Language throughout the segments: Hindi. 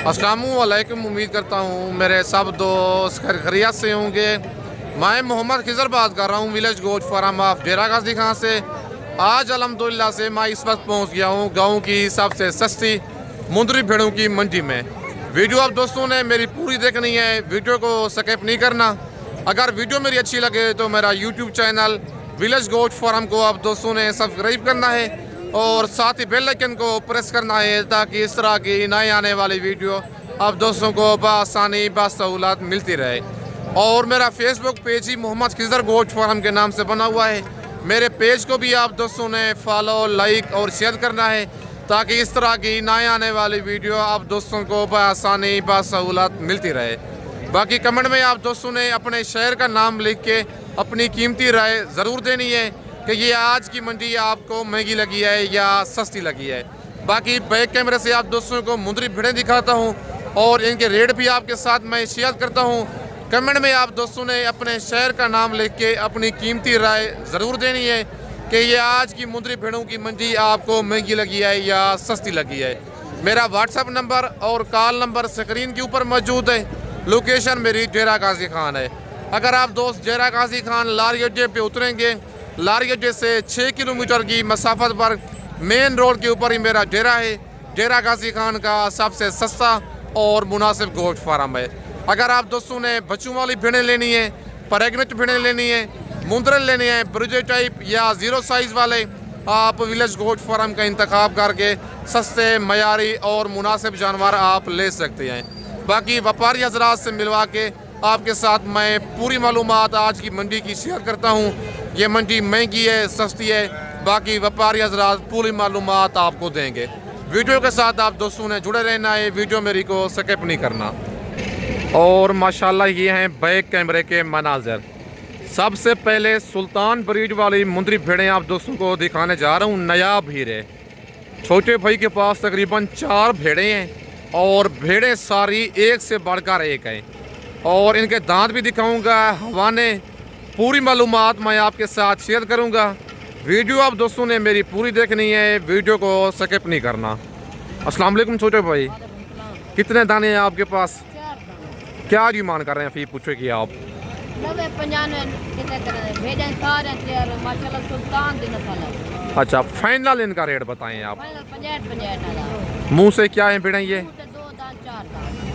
अस्सलामुअलैकुम। उम्मीद करता हूँ मेरे सब दोस्त खैरियत से होंगे। मैं मोहम्मद खिजर बात कर रहा हूँ विलेज गोश्त फार्म ऑफ डेरा गाजी खां से। आज अल्हम्दुलिल्लाह से मैं इस वक्त पहुँच गया हूँ गाँव की सबसे सस्ती मुंदरी भेड़ों की मंडी में। वीडियो आप दोस्तों ने मेरी पूरी देखनी है, वीडियो को स्किप नहीं करना। अगर वीडियो मेरी अच्छी लगे तो मेरा यूट्यूब चैनल विलेज गोश्त फार्म को आप दोस्तों ने सब्सक्राइब करना है और साथ ही बेल आइकन को प्रेस करना है ताकि इस तरह की नए आने वाली वीडियो आप दोस्तों को बआसानी बासहूलत मिलती रहे। और मेरा फेसबुक पेज ही मोहम्मद खिजर गोश्त फार्म के नाम से बना हुआ है। मेरे पेज को भी आप दोस्तों ने फॉलो, लाइक और शेयर करना है ताकि इस तरह की नए आने वाली वीडियो आप दोस्तों को बआसानी बासहूलत मिलती रहे। बाकी कमेंट में आप दोस्तों ने अपने शहर का नाम लिख के अपनी कीमती राय ज़रूर देनी है कि ये आज की मंडी आपको महंगी लगी है या सस्ती लगी है। बाकी बैक कैमरे से आप दोस्तों को मुंदरी भेड़ें दिखाता हूँ और इनके रेट भी आपके साथ मैं शेयर करता हूँ। कमेंट में आप दोस्तों ने अपने शहर का नाम लिख के अपनी कीमती राय ज़रूर देनी है कि ये आज की मुंदरी भेड़ों की मंडी आपको महंगी लगी है या सस्ती लगी है। मेरा व्हाट्सअप नंबर और कॉल नंबर स्क्रीन के ऊपर मौजूद है। लोकेशन मेरी डेरा गाजी खान है। अगर आप दोस्त डेरा गाजी खान लारी अड्डे पे उतरेंगे, लारी अड्डे से 6 किलोमीटर की मसाफत पर मेन रोड के ऊपर ही मेरा डेरा है। डेरा गाजी खान का सबसे सस्ता और मुनासिब गोश्त फार्म है। अगर आप दोस्तों ने बच्चों वाली भेड़ें लेनी है, प्रेग्नेंट भेड़ें लेनी है, मुंदरे लेने हैं, ब्रिजे टाइप या ज़ीरो साइज़ वाले, आप विलेज गोश्त फार्म का इंतखाब करके सस्ते, मयारी और मुनासिब जानवर आप ले सकते हैं। बाकी व्यापारी हजरात से मिलवा के आपके साथ मैं पूरी मालूमात आज की मंडी की शेयर करता हूँ। ये मंडी महंगी है, सस्ती है, बाकी व्यापारी हजरात पूरी मालूमात आपको देंगे। वीडियो के साथ आप दोस्तों ने जुड़े रहना है, वीडियो मेरी को स्किप नहीं करना। और माशाल्लाह ये हैं बैक कैमरे के मनाजर। सबसे पहले सुल्तान ब्रीड वाली मुंदरी भेड़ें आप दोस्तों को दिखाने जा रहा हूँ। नायाब हीरे, छोटे भाई के पास तकरीबन 4 भेड़ें हैं और भेड़ें सारी एक से बढ़कर एक हैं और इनके दांत भी दिखाऊंगा, हवाने, पूरी मालूमात मैं आपके साथ शेयर करूंगा। वीडियो आप दोस्तों ने मेरी पूरी देखनी है, वीडियो को स्किप नहीं करना। अस्सलाम वालेकुम छोटे भाई, कितने दाने हैं आपके पास? क्या डिमांड कर रहे हैं फी पूछे कि आप? अच्छा, फाइनल इनका रेट बताएं आप। मुंह से क्या है भेड़ें ये?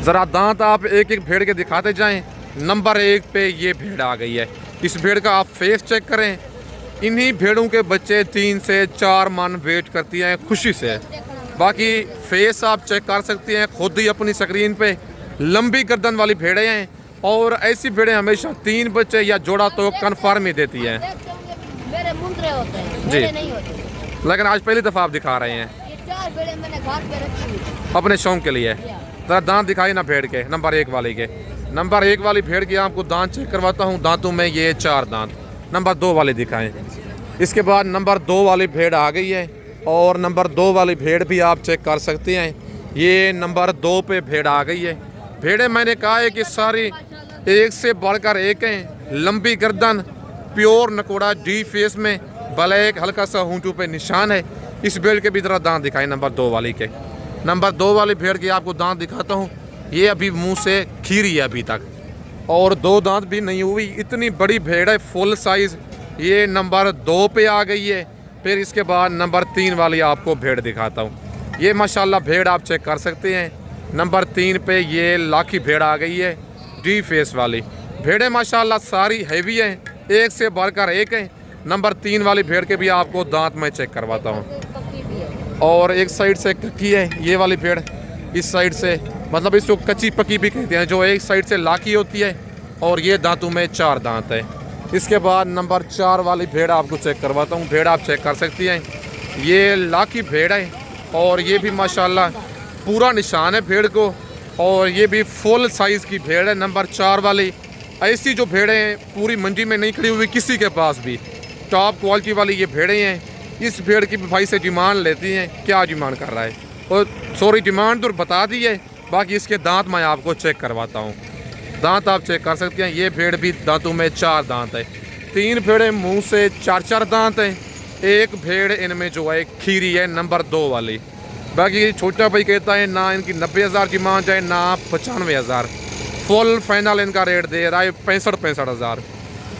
ज़रा दांत आप एक एक भेड़ के दिखाते जाएं। नंबर 1 पे ये भेड़ आ गई है। इस भेड़ का आप फेस चेक करें। इन्हीं भेड़ों के बच्चे 3 से 4 मन वेट करती हैं खुशी से। बाकी फेस आप चेक कर सकते हैं खुद ही अपनी स्क्रीन पे। लंबी गर्दन वाली भेड़ें हैं और ऐसी भेड़ें हमेशा 3 बच्चे या जोड़ा तो कन्फर्म ही देती हैं। मेरे मुंदरे होते हैं, जी नहीं होते। लेकिन आज पहली दफ़ा आप दिखा रहे हैं। ये 4 भेड़ें मैंने घर पे रखी हुई अपने शौक के लिए। ज़रा दांत दिखाई ना भेड़ के, नंबर 1 वाली के। नंबर 1 वाली भेड़ की आपको दांत चेक करवाता हूँ। दांतों में ये 4 दांत। नंबर 2 वाली दिखाएं। इसके बाद नंबर 2 वाली भेड़ आ गई है और नंबर 2 वाली भेड़ भी आप चेक कर सकते हैं। ये नंबर 2 पे भेड़ आ गई है। भेड़ें मैंने कहा है कि सारी एक से बढ़कर एक हैं। लंबी गर्दन, प्योर नकोड़ा डी फेस में, ब्लैक हल्का सा होंठों पे निशान है। इस भेड़ के भी तरह दांत दिखाएं नंबर 2 वाली के। नंबर 2 वाली भेड़ के आपको दांत दिखाता हूँ। ये अभी मुंह से खीरी है अभी तक और 2 दांत भी नहीं हुई। इतनी बड़ी भेड़ है, फुल साइज। ये नंबर 2 पे आ गई है। फिर इसके बाद नंबर 3 वाली आपको भेड़ दिखाता हूँ। ये माशाल्लाह भेड़ आप चेक कर सकते हैं। नंबर 3 पे ये लाखी भेड़ आ गई है, डी फेस वाली। भेड़ें माशाल्लाह सारी हैवी हैं, एक से बढ़कर एक हैं। नंबर 3 वाली भेड़ के भी आपको दांत मैं चेक करवाता हूँ। और एक साइड से कच्ची है ये वाली भेड़, इस साइड से मतलब इसको कच्ची पक्की भी कहते हैं, जो एक साइड से लाखी होती है। और ये दांतों में 4 दांत है। इसके बाद नंबर 4 वाली भेड़ आपको चेक करवाता हूँ। भेड़ आप चेक कर सकती हैं। ये लाखी भेड़ है और ये भी माशाल्लाह पूरा निशान है भेड़ को और ये भी फुल साइज़ की भेड़ है नंबर 4 वाली। ऐसी जो भेड़ें हैं पूरी मंडी में नहीं खड़ी हुई किसी के पास भी। टॉप क्वालिटी वाली ये भेड़ें हैं। इस भेड़ की भी भाई से डिमांड लेती हैं। क्या डिमांड कर रहा है? और सॉरी, डिमांड तो बता दी है, बाकी इसके दांत मैं आपको चेक करवाता हूँ। दांत आप चेक कर सकते हैं। ये भेड़ भी दांतों में 4 दांत है। 3 भेड़ें मुंह से 4-4 दांत हैं। एक भेड़ इनमें जो है खीरी है नंबर 2 वाली। बाकी छोटा भाई कहता है ना इनकी 90,000 की मांग जाए ना 95,000, फुल फाइनल इनका रेट दे रहा है 65,000।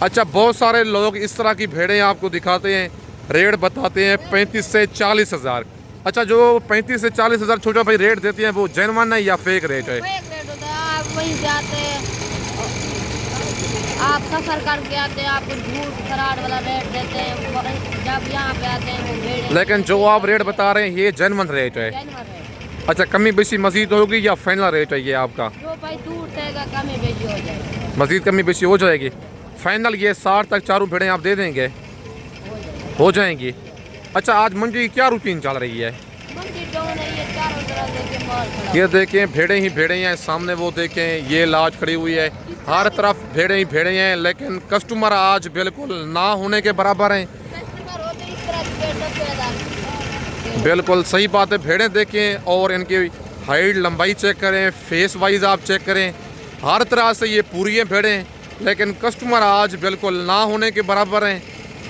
अच्छा, बहुत सारे लोग इस तरह की भेड़ें आपको दिखाते हैं, रेट बताते हैं 35 से 40,000। अच्छा, जो 35 से 40,000 छोटा भाई रेट देते हैं वो जेन्युइन है या फेक रेट है? फेक रेट होता है। आप वहीं जाते हैं, आप सफर करके आते हैं, आपको झूठ फराड वाला रेट देते हैं। जब यहाँ पे आते हैं वो भेड़ें, लेकिन जो आप रेट बता रहे हैं ये जेन्युइन रेट है। जानवर है। अच्छा, कमी बेसी मजीद होगी या फाइनल रेट है ये आपका? जो भाई दूर रहेगा कमी बेची हो जाएगी। मजीद कमी बेसी हो जाएगी। फाइनल ये 60 तक चारों भेड़ें आप दे देंगे? हो जाएंगी। अच्छा, आज मंडी की क्या रूटीन चल रही है? मंडी डाउन है, ये चारों तरफ देखे माल खड़ा। ये देखें भेड़ें ही भेड़ें हैं, सामने वो देखें ये लाज खड़ी हुई है, हर तरफ भेड़ें ही भेड़ें हैं। लेकिन कस्टमर आज बिल्कुल ना होने के बराबर हैं। कस्टमर होते इस तरह के 90,000। बिल्कुल सही बात है। भेड़ें देखें और इनकी हाइट लंबाई चेक करें, फेस वाइज आप चेक करें, हर तरह से ये पूरी हैं भेड़ें। लेकिन कस्टमर आज बिल्कुल ना होने के बराबर हैं।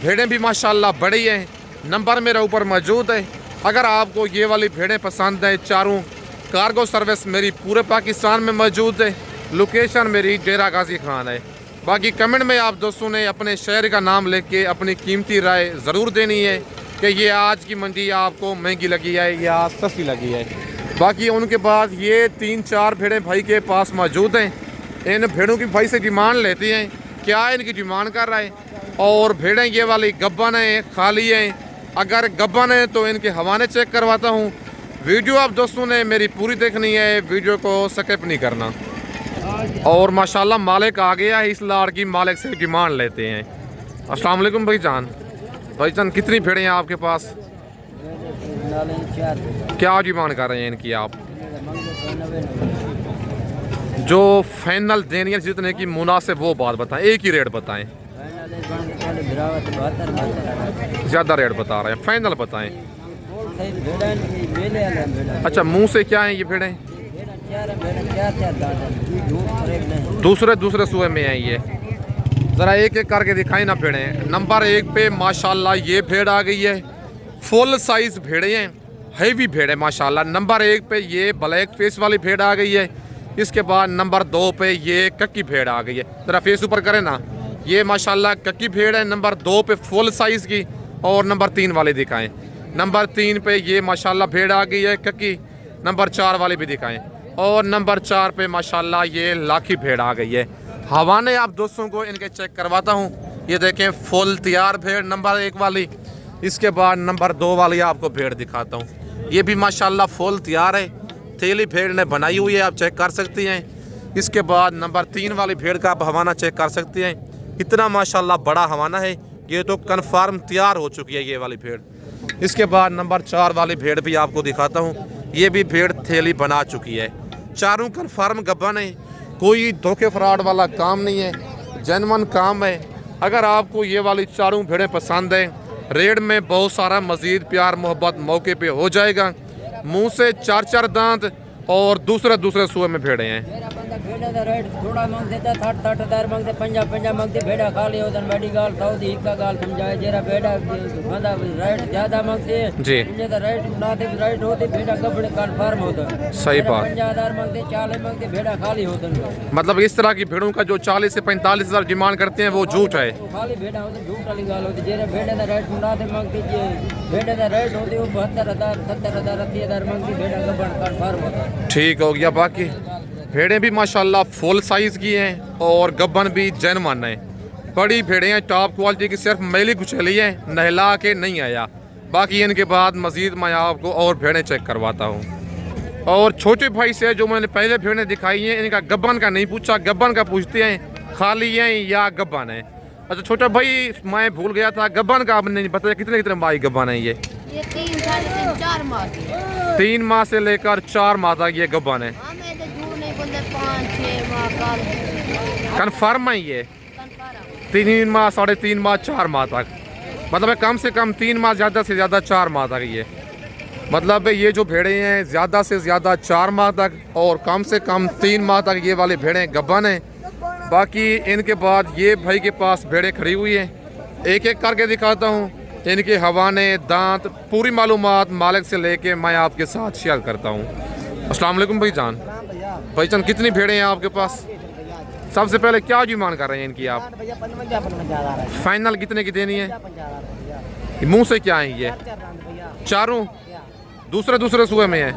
भेड़ें भी माशाल्लाह बड़ी हैं। नंबर मेरे ऊपर मौजूद है। अगर आपको ये वाली भेड़ें पसंद है, चारों कार्गो सर्विस मेरी पूरे पाकिस्तान में मौजूद है। लोकेशन मेरी डेरा गाजी खान है। बाकी कमेंट में आप दोस्तों ने अपने शहर का नाम लेके अपनी कीमती राय ज़रूर देनी है कि ये आज की मंडी आपको महंगी लगी है या सस्ती लगी है। बाकी उनके बाद ये 3-4 भेड़ें भाई के पास मौजूद हैं। इन भेड़ों की भाई से डिमांड लेते हैं, क्या इनकी डिमांड कर रहा है। और भेड़ें ये वाली गब्बन हैं, खाली हैं। अगर गब्बन है तो इनके हवाने चेक करवाता हूँ। वीडियो आप दोस्तों ने मेरी पूरी देखनी है, वीडियो को स्किप नहीं करना। और माशाल्लाह मालिक आ गया है, इस लाड़ की मालिक से डिमांड लेते हैं। अस्सलाम वालेकुम भाईजान। भाईजान कितनी भेड़ें हैं आपके पास? क्या डिमांड कर रहे हैं इनकी आप? जो फाइनल देनी है जितने की मुनासिब वो बात बताएं, एक ही रेट बताएं। ज़्यादा रेट बता रहे हैं, फाइनल बताएं। अच्छा, मुंह से क्या है ये भेड़ें? दूसरे सूए में हैं ये। ज़रा एक एक करके दिखाएं ना भेड़ें। नंबर 1 पे माशाल्लाह ये भेड़ आ गई है, फुल साइज भेड़ें हैं, हैवी भेड़ है माशाल्लाह। नंबर 1 पे ये ब्लैक फेस वाली भेड़ आ गई है। इसके बाद नंबर 2 पे ये कक्की भेड़ आ गई है। ज़रा फेस ऊपर करें ना, ये माशाल्लाह कक्की भेड़ है। नंबर 2 पे फुल साइज़ की। और नंबर 3 वाले दिखाएं। नंबर 3 पे ये माशाल्लाह भेड़ आ गई है कक्की। नंबर 4 वाले भी दिखाएं। और नंबर 4 पे माशाल्लाह ये लाखी भेड़ आ गई है। हवाने आप दोस्तों को इनके चेक करवाता हूँ। ये देखें फुल तैयार भेड़ नंबर 1 वाली। इसके बाद नंबर 2 वाली आपको भेड़ दिखाता हूँ। ये भी माशाल्लाह फुल तैयार है, थैली भेड़ ने बनाई हुई है, आप चेक कर सकती हैं। इसके बाद नंबर 3 वाली भेड़ का आप हवाना चेक कर सकते हैं। इतना माशाल्लाह बड़ा हवाना है, ये तो कन्फर्म तैयार हो चुकी है ये वाली भेड़। इसके बाद नंबर 4 वाली भेड़ भी आपको दिखाता हूँ। ये भी भेड़ थैली बना चुकी है। चारों कन्फर्म गब्बन है, कोई धोखे फ्रॉड वाला काम नहीं है, जेन्युइन काम है। अगर आपको ये वाली चारों भेड़ें पसंद हैं, रेट में बहुत सारा मज़ीद प्यार मोहब्बत मौके पे हो जाएगा। मुंह से 4-4 दांत और दूसरे सूए में भेड़े हैं। मेरा बंदा भेड़ा का रेट थोड़ा मांग देता 60,000 मांगते 50 मांगते भेड़ा खाली होता बड़ी गाल सऊदी का गाल समझाए जरा भेड़ा बंदा रेट ज्यादा मांगते जी तो रेट ना दे रेट होते भेड़ा कपड़े कन्फर्म होता। सही बात। 50,000 मांगते 40 मांगते भेड़ा खाली होता। मतलब इस तरह की भेड़ों का जो 40 से 45,000 डिमांड करते हैं वो झूठ है। खाली भेड़ा होते झूठ वाली गाल होती। जरा भेड़े का रेट ना दे मांगते भेड़े का रेट होते वो 72,000 70,000 80,000 मांगते भेड़ा कपड़ कन्फर्म होता। ठीक हो गया। बाकी भेड़ें भी माशाल्लाह फुल साइज़ की हैं और गब्बन भी जेन्युइन है। बड़ी भेड़ें हैं टॉप क्वालिटी की, सिर्फ मैली कुचली है, नहला के नहीं आया। बाकी इनके बाद मज़ीद मैं आपको और भेड़ें चेक करवाता हूँ। और छोटे भाई से जो मैंने पहले भेड़ें दिखाई हैं इनका गब्बन का नहीं पूछा, गब्बन का पूछते हैं खाली हैं या गब्बन है। अच्छा छोटा भाई मैं भूल गया था, गब्बन का आपने नहीं बताया कितने कितने माह गब्बन है? ये 3 साढ़े 3 4 माह की। 3 माह से लेकर 4 माह तक ये गब्बन है। हमें तो झूठ नहीं बोलते 5-6 माह काल कन्फर्म है ये? कन्फर्म। 3 माह 3.5 माह 4 माह तक, मतलब कम से कम 3 माह, ज़्यादा से ज़्यादा 4 माह तक। ये मतलब ये जो भेड़ें हैं ज़्यादा से ज़्यादा 4 माह तक और कम से कम 3 माह तक ये वाली भेड़ें गब्बन हैं। बाकी इनके बाद ये भाई के पास भेड़ें खड़ी हुई हैं, एक एक करके दिखाता हूँ। इनके हवाने दांत पूरी मालूमात मालिक से लेके मैं आपके साथ शेयर करता हूँ। अस्सलाम वालेकुम भाईजान। भाईजान कितनी भेड़ें हैं आपके पास? सबसे पहले क्या डिमांड कर रहे हैं इनकी आप? फाइनल कितने की देनी है? मुंह से क्या है ये? चारों दूसरे दूसरे सुबह में है,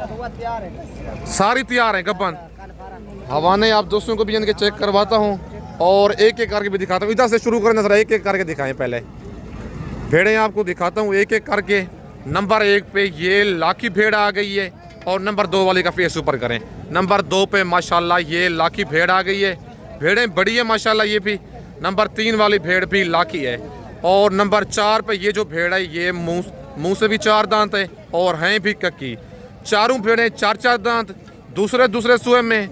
सारी तैयार हैं गब्बन। हवाने आप दोस्तों को भी इनके चेक करवाता हूँ और एक एक करके भी दिखाता हूँ। इधर से शुरू करें, जरा एक एक करके दिखाएं। पहले भेड़ें आपको दिखाता हूँ एक एक करके। नंबर 1 पे ये लाखी भेड़ आ गई है और नंबर 2 वाली का फेस ऊपर करें। नंबर 2 पे माशाल्लाह ये लाखी भेड़ आ गई है, भेड़ें बड़ी है माशाल्लाह ये भी। नंबर 3 वाली भेड़ भी लाखी है और नंबर 4 पे ये जो भेड़ है ये मुंह से भी 4 दांत है और हैं भी कक्की। चारों भेड़ें 4-4 दांत, दूसरे दूसरे सुए में।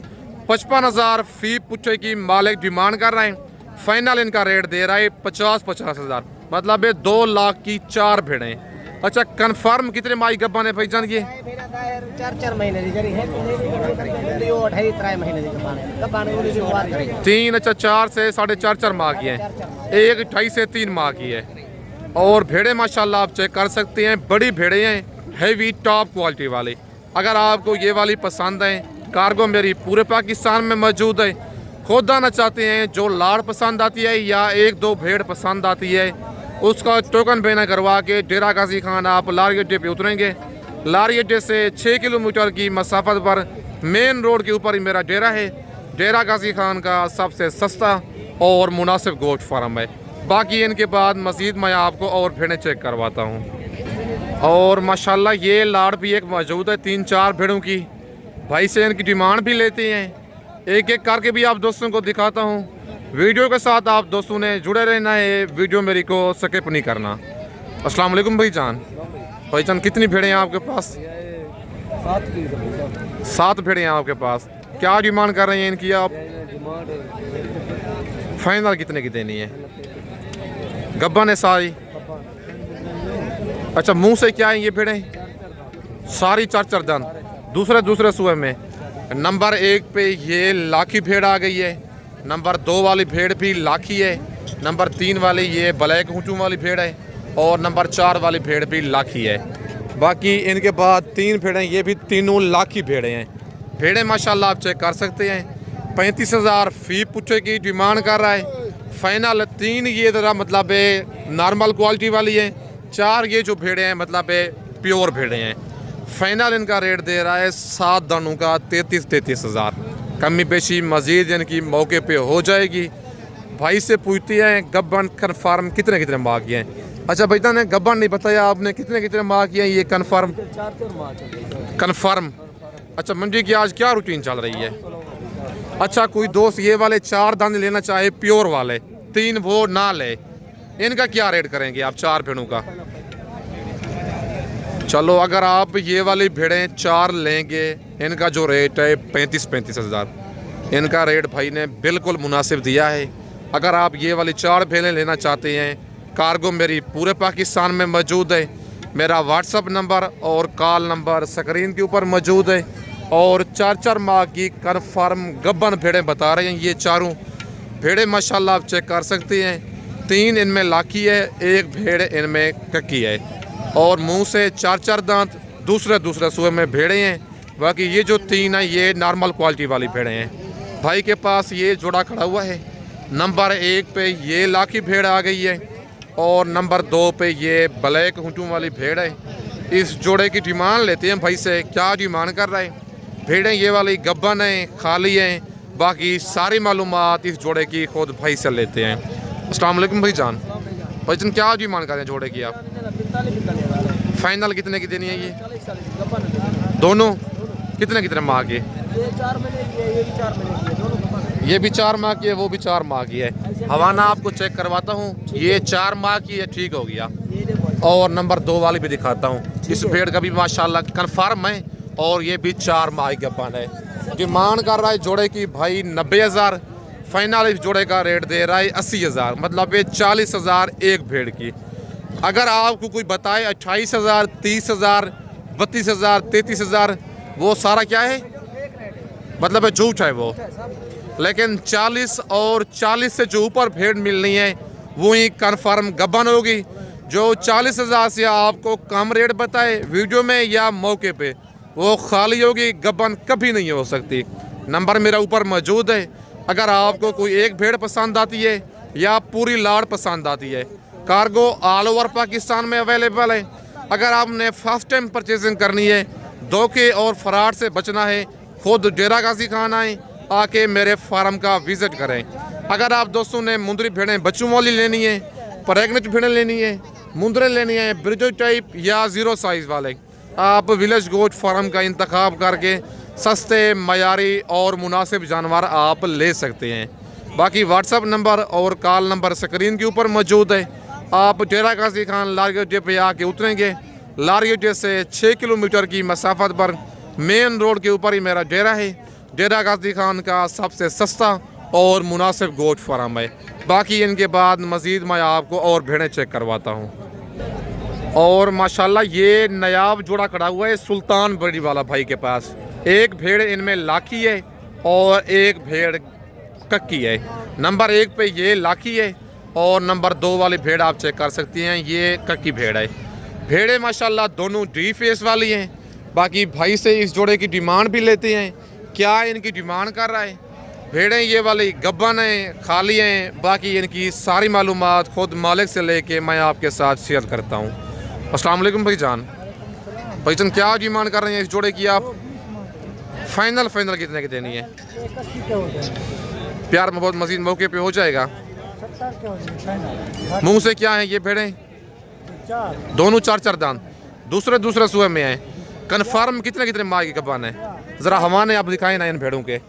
55,000 फी पुच्छे की मालिक डिमांड कर रहे हैं। फाइनल इनका रेट दे रहा है 50,000, मतलब है 2 लाख की 4 भेड़ें। अच्छा, कन्फर्म कितने माई गब्बन है भाईजान ये? 4 महीने की जरी है, 3 महीने की गब्बन। 3 अच्छा 4 से 4.5 माह की है, एक 2.5 से 3 माह की है। और भेड़ें माशाल्लाह आप चेक कर सकते हैं, बड़ी भेड़ें हैं, हैवी टॉप क्वालिटी वाली। अगर आपको ये वाली पसंद है, कार्गो मेरी पूरे पाकिस्तान में मौजूद है। खुद आना चाहते हैं, जो लाड़ पसंद आती है या 1-2 भेड़ पसंद आती है, उसका टोकन बेना करवा के डेरा गाजी खान आप लारी अड्डे पे उतरेंगे। लारी अड्डे से 6 किलोमीटर की मसाफत पर मेन रोड के ऊपर ही मेरा डेरा है। डेरा गाजी खान का सबसे सस्ता और मुनासिब गोश्त फार्म है। बाकी इनके बाद मज़ीद मैं आपको और भेड़ें चेक करवाता हूँ। और माशाल्लाह ये लाड़ भी एक मौजूद है 3-4 भेड़ों की। भाई से इनकी डिमांड भी लेते हैं, एक एक करके भी आप दोस्तों को दिखाता हूँ। वीडियो के साथ आप दोस्तों ने जुड़े रहना है, वीडियो मेरी को स्किप नहीं करना। अस्सलाम वालेकुम भाईजान। भाईजान कितनी भेड़ें हैं आपके पास? 7 भेड़ें हैं आपके पास। क्या डिमांड कर रहे हैं इनकी आप? फाइनल कितने की देनी है? गब्बन है सारी। अच्छा, मुंह से क्या है ये भेड़ें? सारी 4-4 दांत, दूसरे दूसरे सुबह में। नंबर 1 पे ये लाखी भेड़ आ गई है, नंबर 2 वाली भेड़ भी लाखी है, नंबर 3 वाली ये ब्लैक हुटू वाली भेड़ है और नंबर 4 वाली भेड़ भी लाखी है। बाकी इनके बाद 3 भेड़ें, ये भी तीनों लाखी भेड़ें हैं। भेड़ें माशाल्लाह आप चेक कर सकते हैं। 35,000 फी पुच्छे की डिमांड कर रहा है। फाइनल 3 ये ज़रा मतलब नॉर्मल क्वालिटी वाली है, 4 ये जो भेड़ें हैं मतलब प्योर भेड़ें हैं। फाइनल इनका रेट दे रहा है 7 दानों का 33,000। कमी बेशी मज़ीद इनकी मौके पे हो जाएगी। भाई से पूछते हैं गब्बन कन्फर्म कितने कितने माह की हैं। अच्छा भैया ने गब्बन नहीं बताया आपने, कितने कितने माह की हैं ये कन्फर्म? 4 माह कन्फर्म। अच्छा, मंडी की आज क्या रूटीन चल रही है? अच्छा, कोई दोस्त ये वाले 4 दाने लेना चाहे प्योर वाले, 3 वो ना ले, इनका क्या रेट करेंगे आप 4 भेड़ों का? चलो, अगर आप ये वाली भेड़ें 4 लेंगे, इनका जो रेट है 35,000। इनका रेट भाई ने बिल्कुल मुनासिब दिया है। अगर आप ये वाली 4 भेड़ें लेना चाहते हैं, कार्गो मेरी पूरे पाकिस्तान में मौजूद है। मेरा व्हाट्सअप नंबर और कॉल नंबर स्क्रीन के ऊपर मौजूद है। और 4-4 माह की कन्फर्म गब्बन भेड़ें बता रहे हैं ये चारों भेड़ें। माशाल्लाह आप चेक कर सकते हैं, 3 इनमें लाखी है, 1 भेड़ इनमें कक्की है और मुंह से 4-4 दांत, दूसरे दूसरे सुबह में भेड़ें हैं। बाकी ये जो 3 है ये नॉर्मल क्वालिटी वाली भेड़ें हैं। भाई के पास ये जोड़ा खड़ा हुआ है। नंबर 1 पे ये लाखी भेड़ आ गई है और नंबर 2 पे ये ब्लैक हुटू वाली भेड़ है। इस जोड़े की डिमांड लेते हैं भाई से, क्या डिमांड कर रहे हैं? भेड़ें ये वाली गब्बन हैं, खाली हैं। बाकी सारी मालूमात इस जोड़े की खुद भाई से लेते हैं। अस्सलाम वालेकुम भाईजान। भाईजान क्या डिमांड कर रहे हैं जोड़े की आप? फाइनल कितने की देनी है ये? दोनों कितने कितने माह की? ये भी 4 माह की है, वो भी 4 माह की है। हवाना आपको चेक करवाता हूँ, ये 4 माह की है, ठीक हो गया। और नंबर 2 वाली भी दिखाता हूँ। इस भेड़ का भी माशाल्लाह कन्फर्म है और ये भी 4 माह की गब्बन है। डिमांड कर रहा है जोड़े की भाई 90,000। फाइनल इस जोड़े का रेट दे रहा है 80,000, मतलब ये 40,000 एक भेड़ की। अगर आपको कोई बताए 28,000, 30,000, 32,000, 33,000, वो सारा क्या है, मतलब है झूठ है वो। लेकिन 40 और 40 से जो ऊपर भेड़ मिलनी है वो ही कन्फर्म गब्बन होगी। जो 40,000 से आपको कम रेट बताए वीडियो में या मौके पे, वो खाली होगी, गबन कभी नहीं हो सकती। नंबर मेरा ऊपर मौजूद है। अगर आपको कोई एक भेड़ पसंद आती है या पूरी लाड़ पसंद आती है, कार्गो ऑल ओवर पाकिस्तान में अवेलेबल है। अगर आपने फर्स्ट टाइम परचेजिंग करनी है, धोखे और फ्रॉड से बचना है, खुद डेरा गाजी खान आए, आके मेरे फार्म का विजिट करें। अगर आप दोस्तों ने मुंदरी भेड़ें बच्चों वाली लेनी है, प्रेग्नेंट भेड़ें लेनी है, मुंदरे लेनी है ब्रिजो टाइप या ज़ीरो साइज़ वाले, आप विलेज गोट फार्म का इंतखाब करके सस्ते, मयारी और मुनासिब जानवर आप ले सकते हैं। बाकी व्हाट्सअप नंबर और कॉल नंबर स्क्रीन के ऊपर मौजूद है। आप डेरा गाजी खान लारी अड्डे पे आके उतरेंगे। लारी अड्डे से 6 किलोमीटर की मसाफत पर मेन रोड के ऊपर ही मेरा डेरा है। डेरा गाजी खान का सबसे सस्ता और मुनासिब गोट फार्म है। बाकी इनके बाद मज़ीद मैं आपको और भेड़ें चेक करवाता हूँ। और माशाल्लाह ये नयाब जोड़ा खड़ा हुआ है सुल्तान बड़ी वाला भाई के पास। एक भेड़ इनमें लाखी है और एक भेड़ कक्की है। नंबर 1 पे ये लाखी है और नंबर 2 वाली भेड़ आप चेक कर सकती हैं, ये कक्की भेड़ है। भेड़ें माशाल्लाह दोनों डी फेस वाली हैं। बाकी भाई से इस जोड़े की डिमांड भी लेते हैं, क्या इनकी डिमांड कर रहा है। भेड़ें ये वाली गब्बन हैं, खाली हैं। बाकी इनकी सारी मालूमात खुद मालिक से लेके मैं आपके साथ शेयर करता हूँ। अस्सलाम वालेकुम भाईजान। भाईजान क्या डिमांड कर रहे हैं इस जोड़े की आप? फाइनल कितने की देनी है? प्यार में बहुत मजीद मौके पे हो जाएगा। मुंह से क्या है ये भेड़ें? दोनों 4 दांत, दूसरे सूए में हैं। कन्फर्म कितने माह की गब्बन है? ज़रा हवाने आप दिखाएं ना इन भेड़ों के।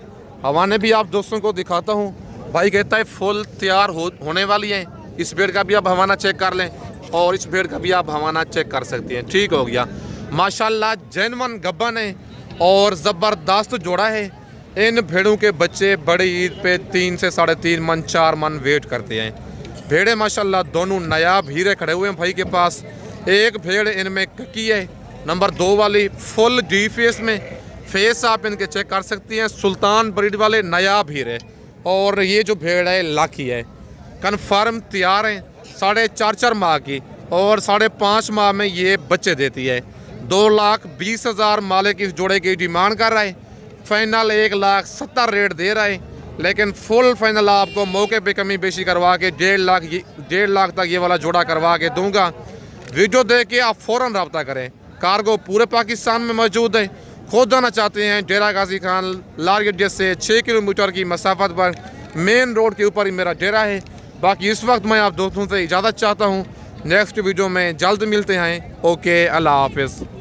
हवाने भी आप दोस्तों को दिखाता हूँ। भाई कहता है फुल तैयार होने वाली हैं। इस भेड़ का भी आप हवाना चेक कर लें और इस भेड़ का भी आप हवाना चेक कर सकते हैं। ठीक हो गया। माशाल्लाह जेन्युइन गब्बन है और ज़बरदस्त जोड़ा है। इन भेड़ों के बच्चे बड़ी ईद पे 3 से 3.5 मन 4 मन वेट करते हैं। भेड़ें माशाल्लाह दोनों नायाब हीरे खड़े हुए हैं भाई के पास। एक भेड़ इनमें कक्की है, नंबर 2 वाली फुल डी फेस में। फेस आप इनके चेक कर सकती हैं, सुल्तान ब्रीड वाले नायाब हीरे। और ये जो भेड़ है लाखी है, कन्फर्म तैयार हैं 4.5 माह की और 5.5 माह में ये बच्चे देती है। 2,20,000 मालिक इस जोड़े की डिमांड कर रहा है। फाइनल 1,70,000 रेट दे रहा है, लेकिन फुल फाइनल आपको मौके पे कमी बेशी करवा के 1.5 लाख तक ये वाला जोड़ा करवा के दूंगा। वीडियो देख के आप फ़ौरन रब्ता करें। कार्गो पूरे पाकिस्तान में मौजूद है। खुद आना चाहते हैं डेरा गाजी खान लारी अड्डे से 6 किलोमीटर की मसाफत पर मेन रोड के ऊपर ही मेरा डेरा है। बाकी इस वक्त मैं आप दोस्तों से इजाज़त चाहता हूँ। नेक्स्ट वीडियो में जल्द मिलते हैं। ओके, अल्लाह हाफिज़।